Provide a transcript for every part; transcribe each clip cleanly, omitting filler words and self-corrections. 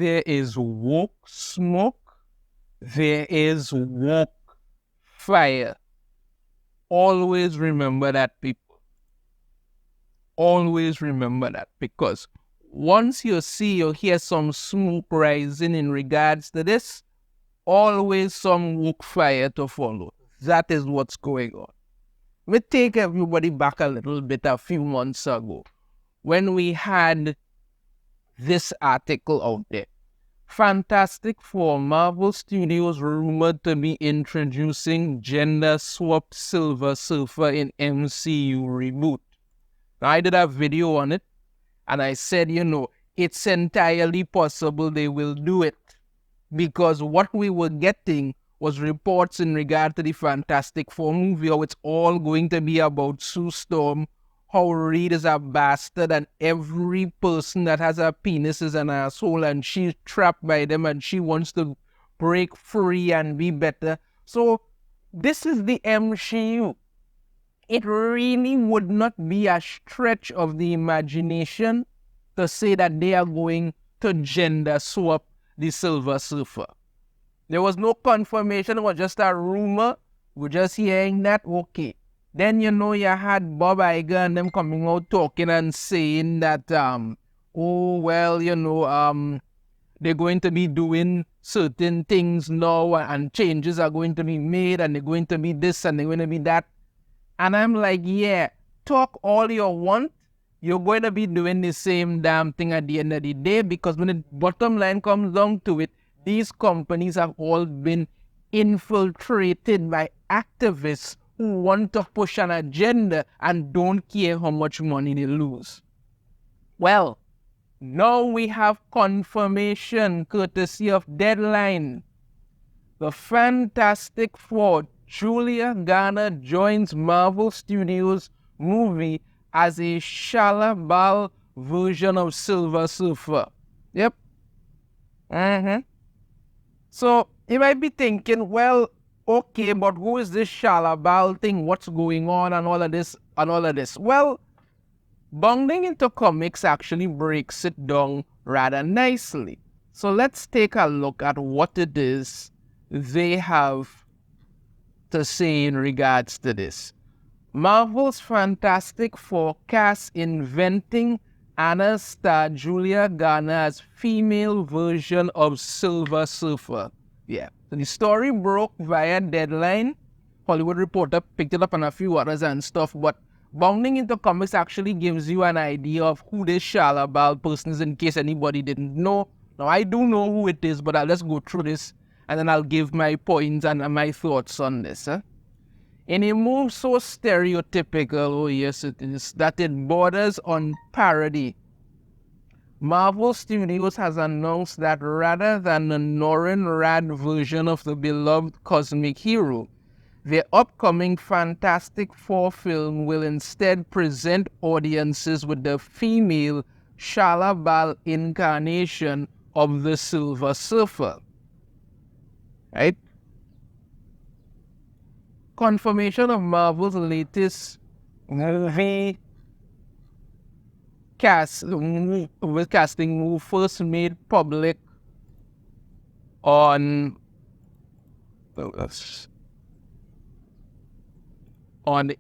there is woke smoke, there is woke fire. Always remember that, people. Always remember that, because once you see or hear some smoke rising in regards to this, always some woke fire to follow. That is what's going on. We take everybody back a little bit a few months ago when we had this article out there. Fantastic Four, Marvel Studios rumored to be introducing gender-swapped Silver Surfer in MCU reboot. Now, I did a video on it, and I said, it's entirely possible they will do it, because what we were getting was reports in regard to the Fantastic Four movie, how it's all going to be about Sue Storm, how Reed is a bastard, and every person that has a penis is an asshole, and she's trapped by them, and she wants to break free and be better. So this is the MCU. It really would not be a stretch of the imagination to say that they are going to gender swap the Silver Surfer. There was no confirmation, it was just a rumor. We're just hearing that, okay. Then you had Bob Iger and them coming out talking and saying that, they're going to be doing certain things now, and changes are going to be made, and they're going to be this and they're going to be that. And I'm like, yeah, talk all you want, you're going to be doing the same damn thing at the end of the day, because when the bottom line comes down to it, these companies have all been infiltrated by activists who want to push an agenda and don't care how much money they lose. Well, now we have confirmation courtesy of Deadline. The Fantastic Four, Julia Garner joins Marvel Studios movie as a Shabal version of Silver Surfer. Yep. So you might be thinking, well, okay, but who is this Shabal thing? What's going on and all of this and all of this? Well, Bounding Into Comics actually breaks it down rather nicely. So let's take a look at what it is they have to say in regards to this. Marvel's Fantastic Four cast inventing Anna star Julia Garner as female version of Silver Surfer. Yeah. So the story broke via Deadline. Hollywood Reporter picked it up and a few others and stuff, but Bounding Into Comics actually gives you an idea of who this Shabal person is, in case anybody didn't know. Now, I do know who it is, but I'll just go through this and then I'll give my points and my thoughts on this. In a move so stereotypical, oh yes it is, that it borders on parody, Marvel Studios has announced that rather than the Norrin Radd version of the beloved cosmic hero, their upcoming Fantastic Four film will instead present audiences with the female Shabal incarnation of the Silver Surfer. Right? Confirmation of Marvel's latest movie casting move first made public on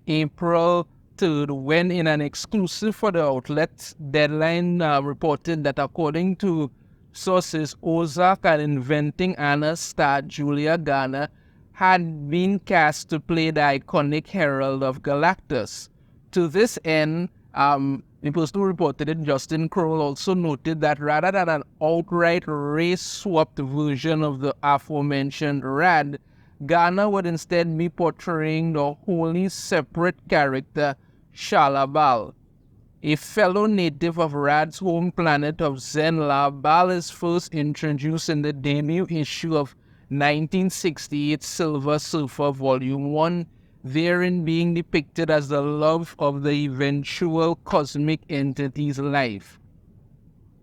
April 3rd, when in an exclusive for the outlet, Deadline reported that according to sources, Ozark and Inventing Anna star Julia Garner had been cast to play the iconic Herald of Galactus. To this end, the person who reported it, Justin Kroll, also noted that rather than an outright race-swapped version of the aforementioned Radd, Garner would instead be portraying the wholly separate character Shabal. A fellow native of Radd's home planet of Zenla, Bal is first introduced in the debut issue of 1968 Silver Surfer Volume 1, therein being depicted as the love of the eventual cosmic entity's life.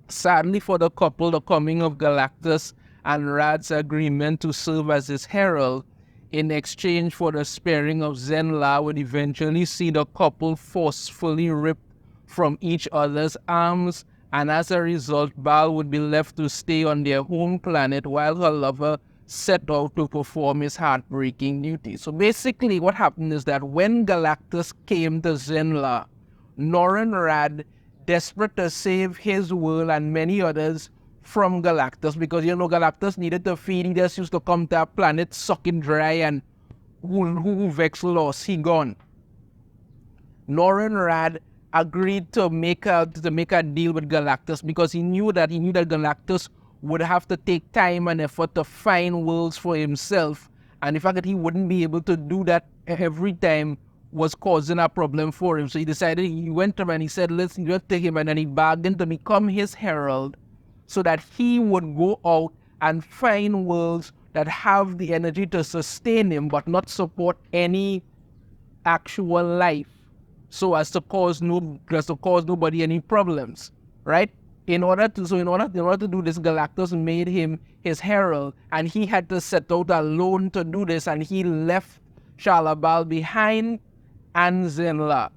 Sadly for the couple, the coming of Galactus and Radd's agreement to serve as his herald in exchange for the sparing of Zenla would eventually see the couple forcefully ripped from each other's arms and as a result, Baal would be left to stay on their home planet while her lover set out to perform his heartbreaking duty. So basically what happened is that when Galactus came to Zenla, Norrin Radd, desperate to save his world and many others from Galactus, because Galactus needed to feed, he just used to come to our planet, sucking dry, and who Vex lost, he gone. Norrin Radd agreed to make a deal with Galactus because he knew that Galactus would have to take time and effort to find worlds for himself, and the fact that he wouldn't be able to do that every time was causing a problem for him. So he went to him and he said, let's take him, and then he bargained to become his herald so that he would go out and find worlds that have the energy to sustain him but not support any actual life, so as to cause nobody any problems, right? In order to do this, Galactus made him his herald, and he had to set out alone to do this, and he left Shabal behind and Zenla.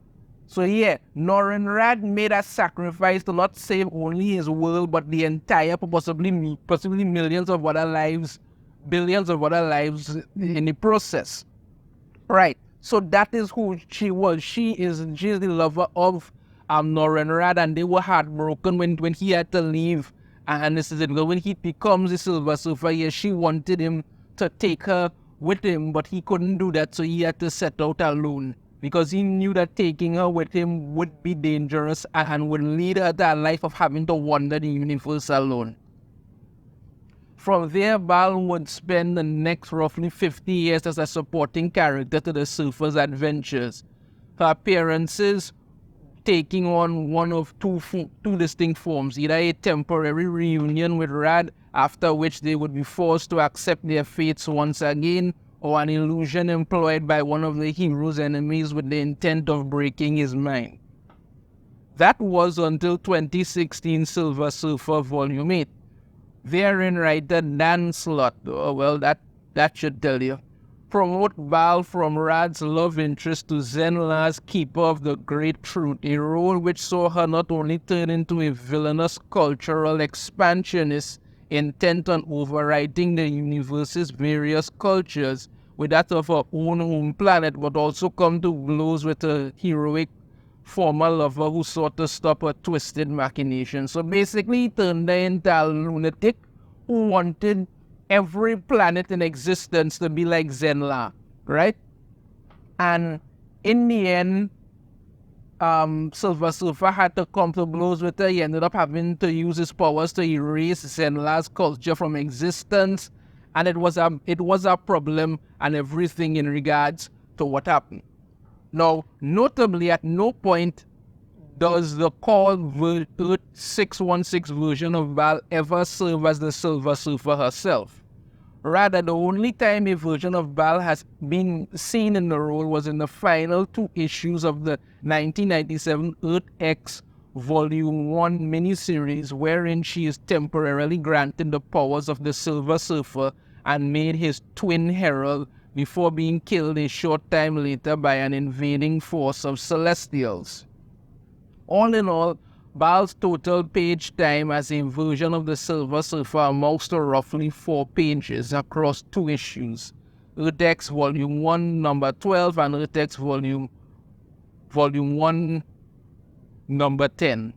So yeah, Norrin Radd made a sacrifice to not save only his world, but the entire, possibly millions of other lives, billions of other lives in the process. Right. So that is who she was. She's the lover of Norrin Radd, and they were heartbroken when he had to leave. And this is it. When he becomes the Silver Surfer, yeah, she wanted him to take her with him, but he couldn't do that, so he had to set out alone, because he knew that taking her with him would be dangerous and would lead her to a life of having to wander the universe alone. From there, Baal would spend the next roughly 50 years as a supporting character to the Surfer's adventures. Her appearances taking on one of two distinct forms, either a temporary reunion with Radd, after which they would be forced to accept their fates once again, or an illusion employed by one of the hero's enemies with the intent of breaking his mind. That was until 2016 Silver Surfer Volume 8. Therein writer Dan Slott, that should tell you, promote Baal from Radd's love interest to Zenla's keeper of the great truth, a role which saw her not only turn into a villainous cultural expansionist intent on overwriting the universe's various cultures with that of her own home planet, but also come to blows with a heroic former lover who sought to stop her twisted machinations. So basically, he turned her into a lunatic who wanted every planet in existence to be like Zenla, right? And in the end, Silver Surfer had to come to blows with her. He ended up having to use his powers to erase Zenla's culture from existence, and it was a problem and everything in regards to what happened. Now, notably, at no point does the core Earth 616 version of Baal ever serve as the Silver Surfer herself. Rather, the only time a version of Baal has been seen in the role was in the final 2 issues of the 1997 Earth X Volume 1 miniseries, wherein she is temporarily granted the powers of the Silver Surfer and made his twin herald before being killed a short time later by an invading force of Celestials. All in all, Baal's total page time as a version of the Silver Surfer amounts to roughly 4 pages across 2 issues, Earth X Volume 1 number 12 and Earth X Volume 1 number 10.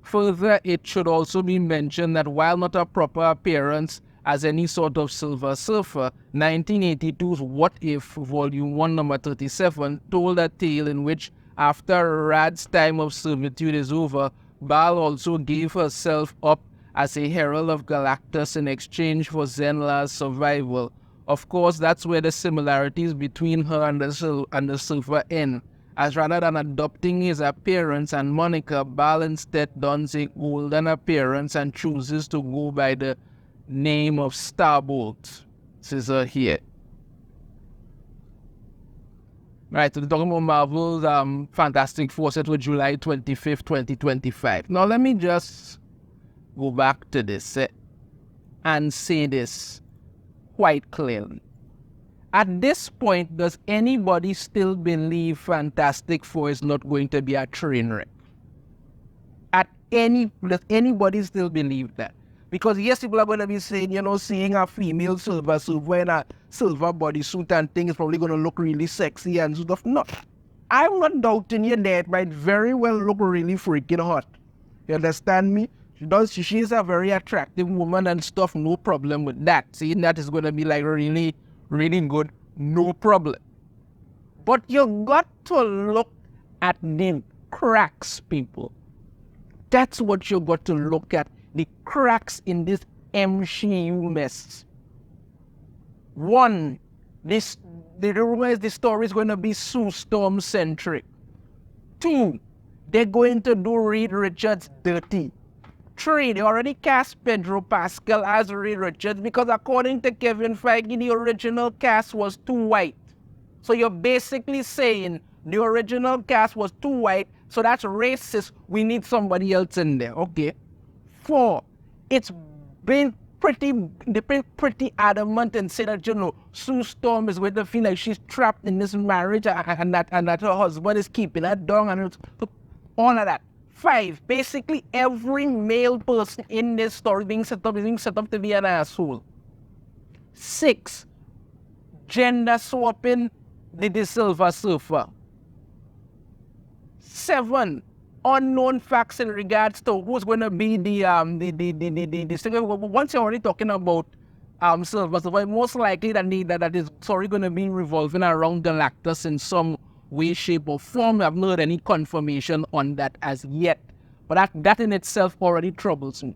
Further, it should also be mentioned that while not a proper appearance as any sort of Silver Surfer, 1982's What If Volume 1 number 37 told a tale in which, after Radd's time of servitude is over, Baal also gave herself up as a herald of Galactus in exchange for Zenla's survival. Of course, that's where the similarities between her and the Surfer end, as rather than adopting his appearance and moniker, Baal instead dons a golden appearance and chooses to go by the name of Starbolt. This is her here. Right, so we're talking about Marvel's Fantastic Four set with July 25th, 2025. Now let me just go back to this and say this quite clearly. At this point, does anybody still believe Fantastic Four is not going to be a train wreck? does anybody still believe that? Because yes, people are going to be saying, seeing a female silver surfer in a silver bodysuit and thing is probably going to look really sexy and stuff. No, I'm not doubting you that it might very well look really freaking hot. You understand me? She is a very attractive woman and stuff, no problem with that. Seeing that is going to be like really, really good, no problem. But you got to look at the cracks, people. That's what you got to look at, the cracks in this MCU mess. One, the story is going to be Sue Storm centric. Two, they're going to do Reed Richards dirty. 3, they already cast Pedro Pascal as Reed Richards because according to Kevin Feige, the original cast was too white. So you're basically saying the original cast was too white, so that's racist. We need somebody else in there. Okay. 4, it's been pretty adamant and say that, Sue Storm is going to feel like she's trapped in this marriage and that her husband is keeping her down and all of that. 5, basically every male person in this story being set up to be an asshole. 6, gender swapping the Silver Surfer. 7, unknown facts in regards to who's going to be the once you're already talking about Silver Surfer, most likely that is going to be revolving around Galactus in some way, shape, or form. I've not heard any confirmation on that as yet. But that in itself already troubles me.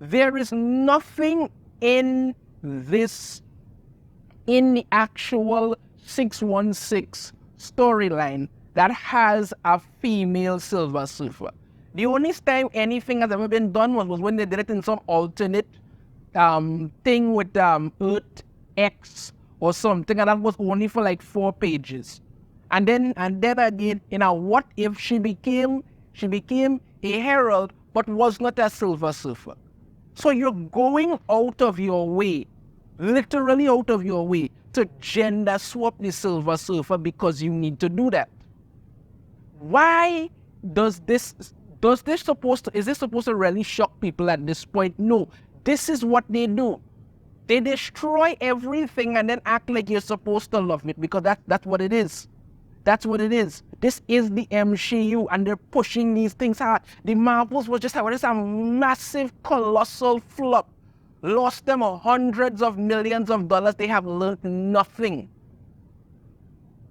There is nothing in the actual 616 storyline that has a female Silver Surfer. The only time anything has ever been done was when they did it in some alternate thing with Earth X or something, and that was only for like 4 pages. And then again, what if she became a herald but was not a Silver Surfer? So you're going out of your way, literally out of your way, to gender swap the Silver Surfer because you need to do that. Why is this supposed to really shock people at this point? No, this is what they do. They destroy everything and then act like you're supposed to love it because that's what it is. That's what it is. This is the MCU and they're pushing these things hard. The Marvels was just a massive, colossal flop. Lost them hundreds of millions of dollars. They have learned nothing.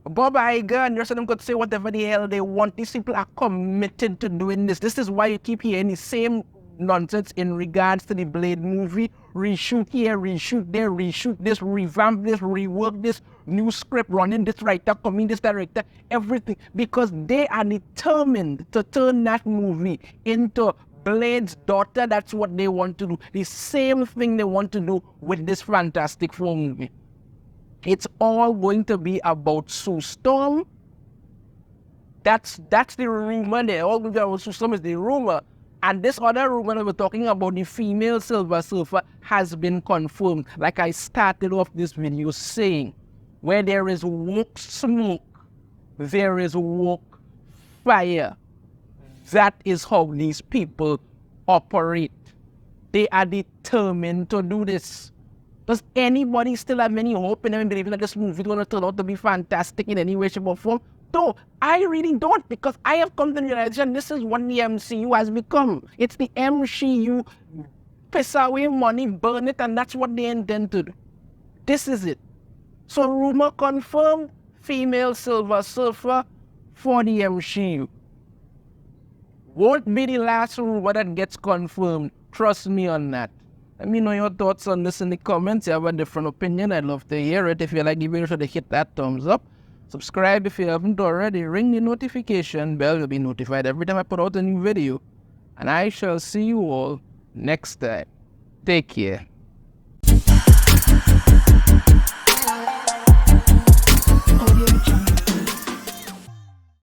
Bob Iger and the rest of them could say whatever the hell they want. These people are committed to doing this. This is why you keep hearing the same nonsense in regards to the Blade movie. Reshoot here, reshoot there, reshoot this, revamp this, rework this, new script, running this writer, coming this director, everything. Because they are determined to turn that movie into Blade's daughter. That's what they want to do. The same thing they want to do with this Fantastic Four movie. It's all going to be about Sue Storm. That's the rumor there. All going to be about Sue Storm is the rumor. And this other rumor that we're talking about, the female Silver Surfer, has been confirmed. Like I started off this video saying, where there is woke smoke, there is woke fire. That is how these people operate. They are determined to do this. Does anybody still have any hope in them believing that this movie is going to turn out to be fantastic in any way, shape, or form? No, I really don't, because I have come to the realization this is what the MCU has become. It's the MCU, piss away money, burn it, and that's what they intend to do. This is it. So rumor confirmed, female Silver Surfer for the MCU. Won't be the last rumor that gets confirmed. Trust me on that. Let me know your thoughts on this in the comments. If you have a different opinion, I'd love to hear it. If you like the video, should hit that thumbs up. Subscribe if you haven't already. Ring the notification bell. You'll be notified every time I put out a new video. And I shall see you all next time. Take care.